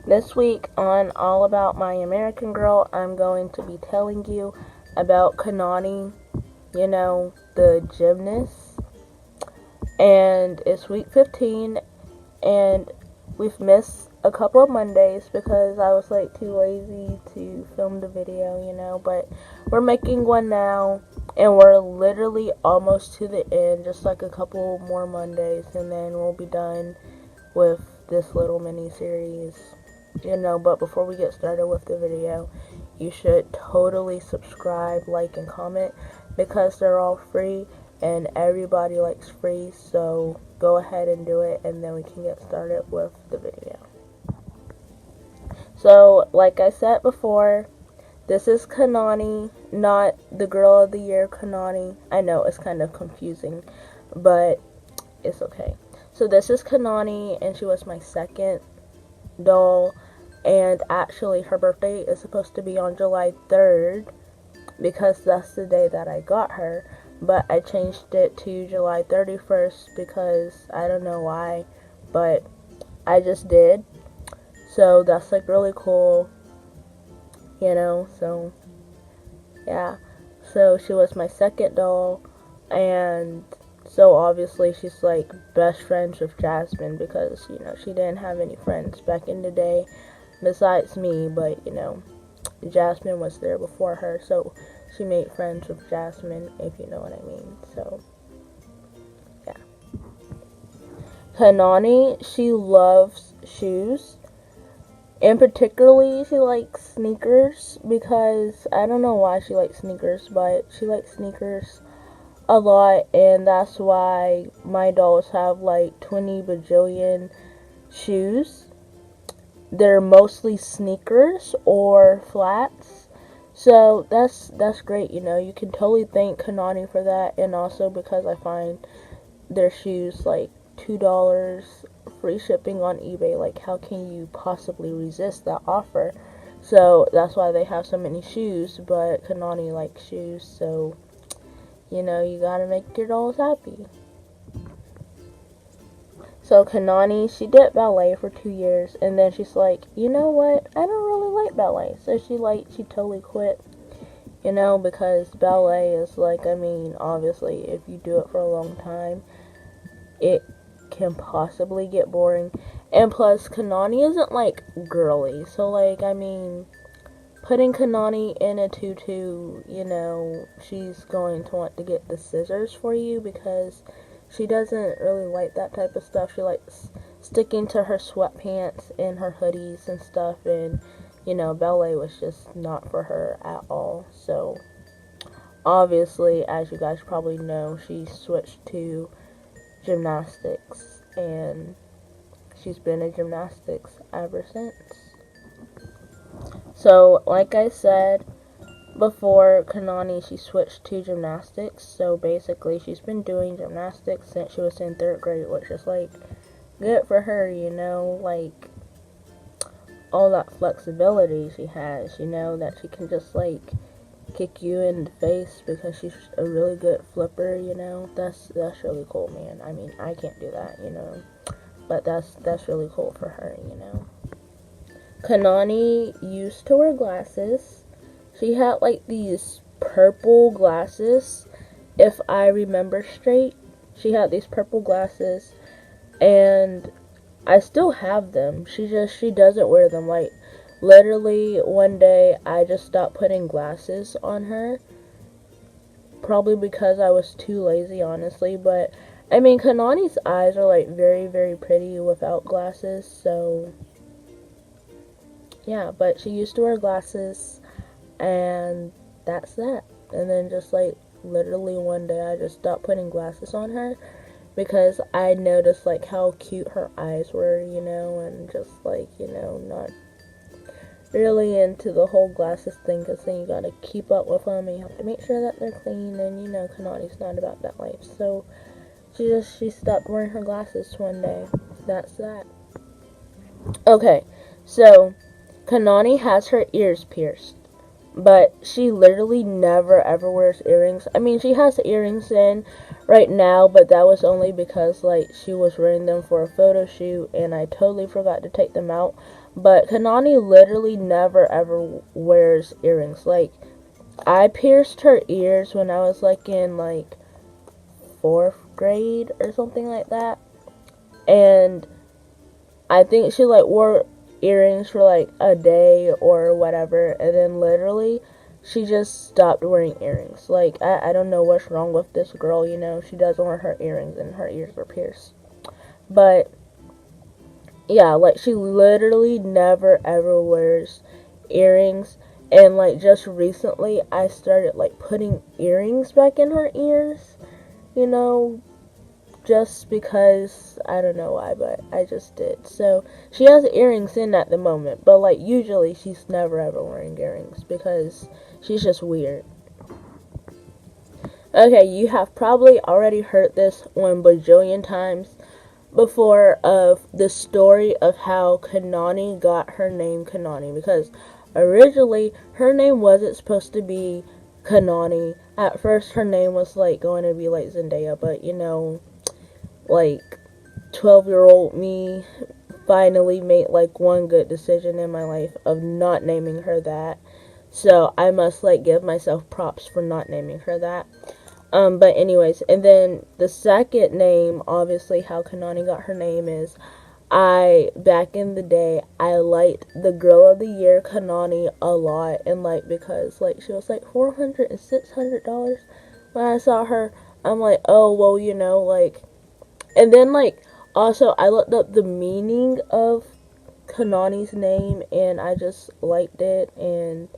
This week on All About My American Girl, I'm going to be telling you about Kanniy, the gymnast. And it's week 15, and we've missed a couple of Mondays because I was too lazy to film the video, but we're making one now, and we're literally almost to the end, just a couple more Mondays, and then we'll be done with this little mini series, but before we get started with the video, you should totally subscribe, like, and comment because they're all free. And everybody likes free, so go ahead and do it, and then we can get started with the video. So, like I said before, this is Kanniy, not the Girl of the Year Kanniy. I know it's kind of confusing, but it's okay. So this is Kanniy, and she was my second doll, and actually her birthday is supposed to be on July 3rd, because that's the day that I got her. But I changed it to July 31st because I don't know why, but I just did. So that's really cool, so yeah. So she was my second doll, and so obviously she's best friends with Jasmine because, she didn't have any friends back in the day besides me, but Jasmine was there before her, so she made friends with Jasmine, if you know what I mean. So, yeah. Kanniy, she loves shoes. And particularly, she likes sneakers because I don't know why she likes sneakers, but she likes sneakers a lot, and that's why my dolls have 20 bajillion shoes. They're mostly sneakers or flats. So that's great, you can totally thank Kanniy for that, and also because I find their shoes $2 free shipping on eBay. How can you possibly resist that offer? So that's why they have so many shoes, but Kanniy likes shoes, so you gotta make your dolls happy. So Kanniy, she did ballet for 2 years, and then she's you know what, I don't really like ballet. So she totally quit, because ballet is obviously if you do it for a long time, it can possibly get boring. And plus, Kanniy isn't girly, so putting Kanniy in a tutu, she's going to want to get the scissors for you because she doesn't really like that type of stuff. She likes sticking to her sweatpants and her hoodies and stuff, and ballet was just not for her at all. So obviously, as you guys probably know, she switched to gymnastics, and she's been in gymnastics ever since. So like I said before, Kanniy, she switched to gymnastics, so basically she's been doing gymnastics since she was in 3rd grade, which is good for her, all that flexibility she has, that she can just kick you in the face because she's a really good flipper, that's really cool, man. I mean, I can't do that, but that's really cool for her, Kanniy used to wear glasses. She had these purple glasses, if I remember straight. She had these purple glasses, and I still have them. She doesn't wear them. Literally one day I just stopped putting glasses on her, probably because I was too lazy, honestly. But I mean, Kanni's eyes are very, very pretty without glasses, so yeah. But she used to wear glasses, and that's that. And then just literally one day I just stopped putting glasses on her because I noticed how cute her eyes were, and just not really into the whole glasses thing, because then you gotta keep up with them and you have to make sure that they're clean, and Kanni's not about that life. So she stopped wearing her glasses one day. That's that. Okay, so Kanniy has her ears pierced. but she literally never ever wears earrings. I mean, she has earrings in right now, but that was only because like she was wearing them for a photo shoot and I totally forgot to take them out. But Kanniy literally never ever wears earrings. Like, I pierced her ears when I was like in like 4th grade or something like that, and I think she like wore earrings for like a day or whatever, and then literally she just stopped wearing earrings. Like, I don't know what's wrong with this girl, you know, she doesn't wear her earrings and her ears are pierced. But yeah, like she literally never ever wears earrings, and like just recently I started like putting earrings back in her ears, you know, just because I don't know why, but I just did. So she has earrings in at the moment, but like usually she's never ever wearing earrings because she's just weird. Okay, you have probably already heard this 1 bajillion times before of the story of how Kanani got her name Kanani, because originally her name wasn't supposed to be Kanani. At first her name was like going to be like Zendaya, but you know, like 12-year-old me finally made like one good decision in my life of not naming her that. So I must like give myself props for not naming her that. But anyways, and then the second name, obviously how Kanani got her name is, back in the day, I liked the Girl of the Year Kanani a lot, and like, because like she was like $400 and $600 when I saw her, I'm like, oh, well, you know, like, and then like, also, I looked up the meaning of Kanani's name, and I just liked it, and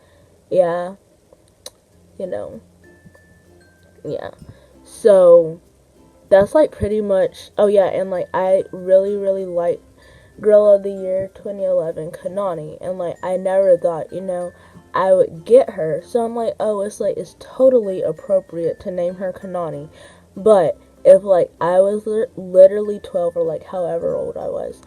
yeah, you know, yeah, so that's like pretty much, oh yeah, and like I really really like Girl of the Year 2011 Kanani, and like I never thought, you know, I would get her, so I'm like, oh, it's like it's totally appropriate to name her Kanani. But if like I was literally 12 or like however old I was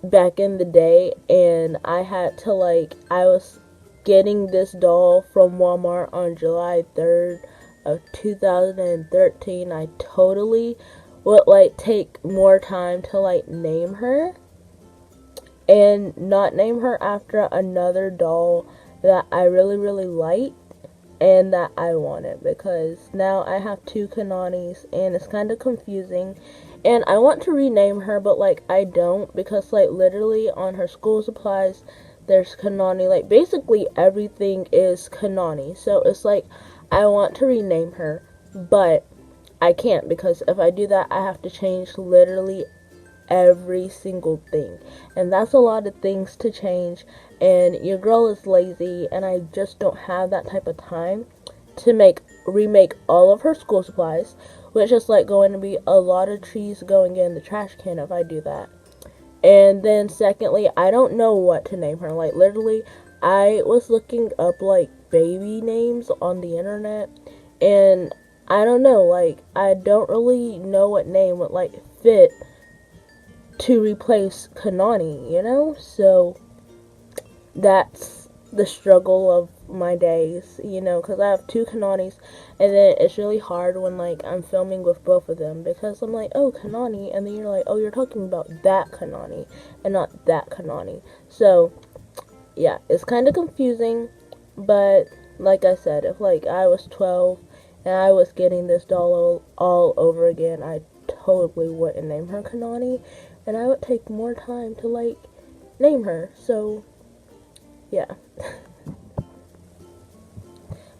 back in the day, and I had to like, I was getting this doll from Walmart on July 3rd of 2013, I totally would like take more time to like name her and not name her after another doll that I really really liked and that I wanted, because now I have two Kananis and it's kind of confusing, and I want to rename her, but like I don't, because like literally on her school supplies there's Kanani, like basically everything is Kanani, so it's like I want to rename her, but I can't, because if I do that I have to change literally every single thing, and that's a lot of things to change, and your girl is lazy, and I just don't have that type of time to remake all of her school supplies, which is like going to be a lot of trees going in the trash can if I do that. And then secondly, I don't know what to name her. Like literally I was looking up like baby names on the internet, and I don't know, like I don't really know what name would like fit to replace Kanani, you know? So that's the struggle of my days, you know, because I have two Kananis, and then it's really hard when like I'm filming with both of them, because I'm like, oh, Kanani, and then you're like, oh, you're talking about that Kanani and not that Kanani. So yeah, it's kind of confusing, but like I said, if like I was 12 and I was getting this doll all over again, I totally wouldn't name her Kanani, and I would take more time to like name her. So yeah.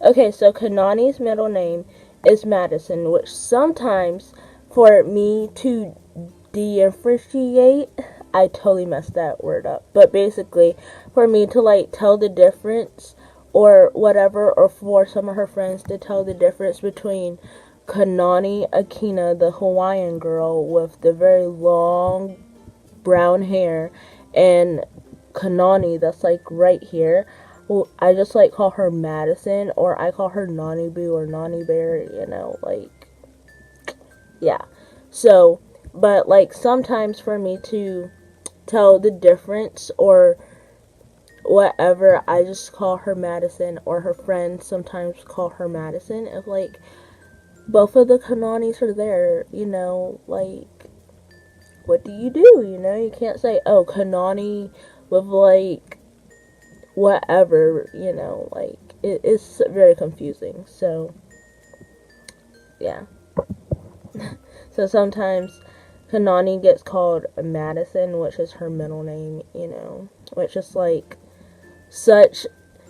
Okay, so Kanani's middle name is Madison, which sometimes for me to differentiate, I totally messed that word up, but basically for me to like tell the difference or whatever, or for some of her friends to tell the difference between Kanani Akina, the Hawaiian girl with the very long brown hair, and Kanani that's like right here, well, I just like call her Madison, or I call her Nani Boo or Nani Bear, you know, like, yeah. So, but like sometimes for me to tell the difference, or whatever, I just call her Madison, or her friends sometimes call her Madison. If, like, both of the Kanniys are there, you know, like, what do? You know, you can't say, oh, Kanniy with, like, whatever, you know, like, it's very confusing. So, yeah. So sometimes Kanniy gets called Madison, which is her middle name, you know, which is, like, such,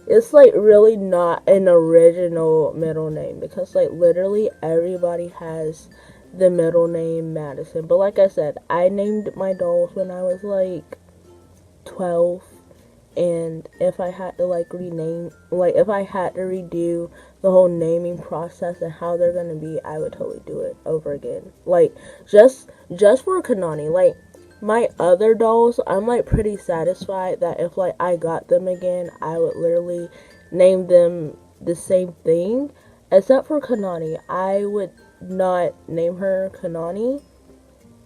it's, like, really not an original middle name, because, like, literally everybody has the middle name Madison. But like I said, I named my dolls when I was, like, 12, and if I had to, like, if I had to redo the whole naming process and how they're gonna be, I would totally do it over again. Like, just for Kanniy. Like, my other dolls, I'm, like, pretty satisfied that if, like, I got them again, I would literally name them the same thing. Except for Kanniy, I would not name her Kanniy,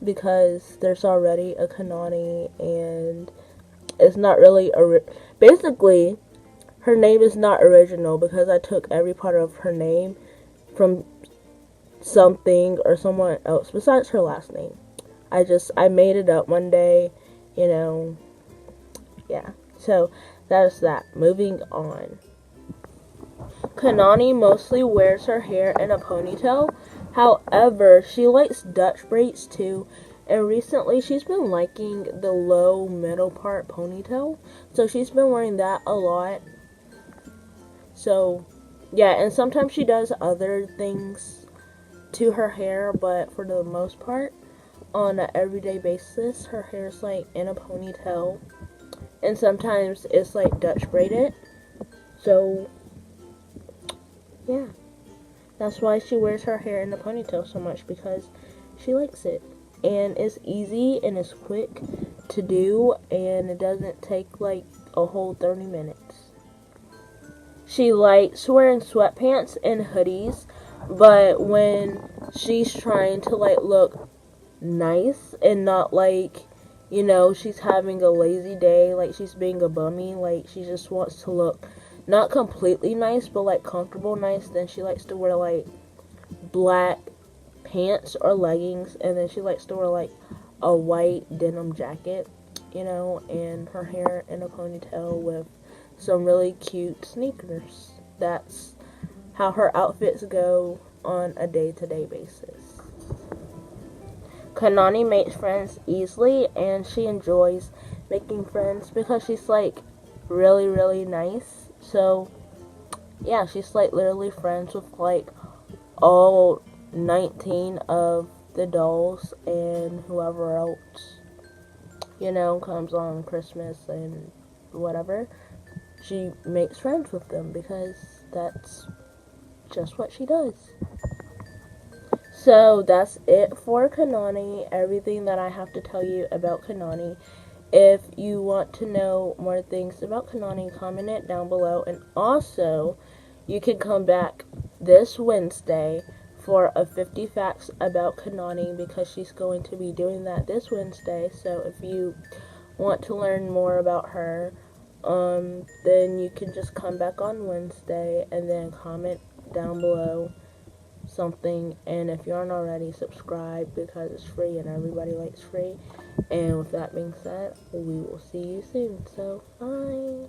because there's already a Kanniy, and it's not really basically, her name is not original, because I took every part of her name from something or someone else besides her last name. I made it up one day, you know. Yeah. So that's that. Moving on. Kanniy mostly wears her hair in a ponytail. However, she likes Dutch braids too. And recently, she's been liking the low middle part ponytail. So she's been wearing that a lot. So, yeah, and sometimes she does other things to her hair. But for the most part, on an everyday basis, her hair's, like, in a ponytail. And sometimes it's, like, Dutch braided. So, yeah. That's why she wears her hair in a ponytail so much, because she likes it. And it's easy and it's quick to do, and it doesn't take, like, a whole 30 minutes. She likes wearing sweatpants and hoodies, but when she's trying to, like, look nice and not, like, you know, she's having a lazy day, like she's being a bummy, like she just wants to look not completely nice, but, like, comfortable nice, then she likes to wear, like, black pants or leggings, and then she likes to wear, like, a white denim jacket, you know, and her hair in a ponytail with some really cute sneakers. That's how her outfits go on a day-to-day basis. Kanniy makes friends easily, and she enjoys making friends because she's, like, really, really nice. So, yeah, she's, like, literally friends with, like, all 19 of the dolls and whoever else, you know, comes on Christmas and whatever. She makes friends with them because that's just what she does. So that's it for Kanniy, everything that I have to tell you about Kanniy. If you want to know more things about Kanniy, comment it down below. And also, you can come back this Wednesday for a 50 facts about Kanniy, because she's going to be doing that this Wednesday. So if you want to learn more about her, then you can just come back on Wednesday and then comment down below something. And if you aren't already, subscribe, because it's free and everybody likes free. And with that being said, we will see you soon. So, bye.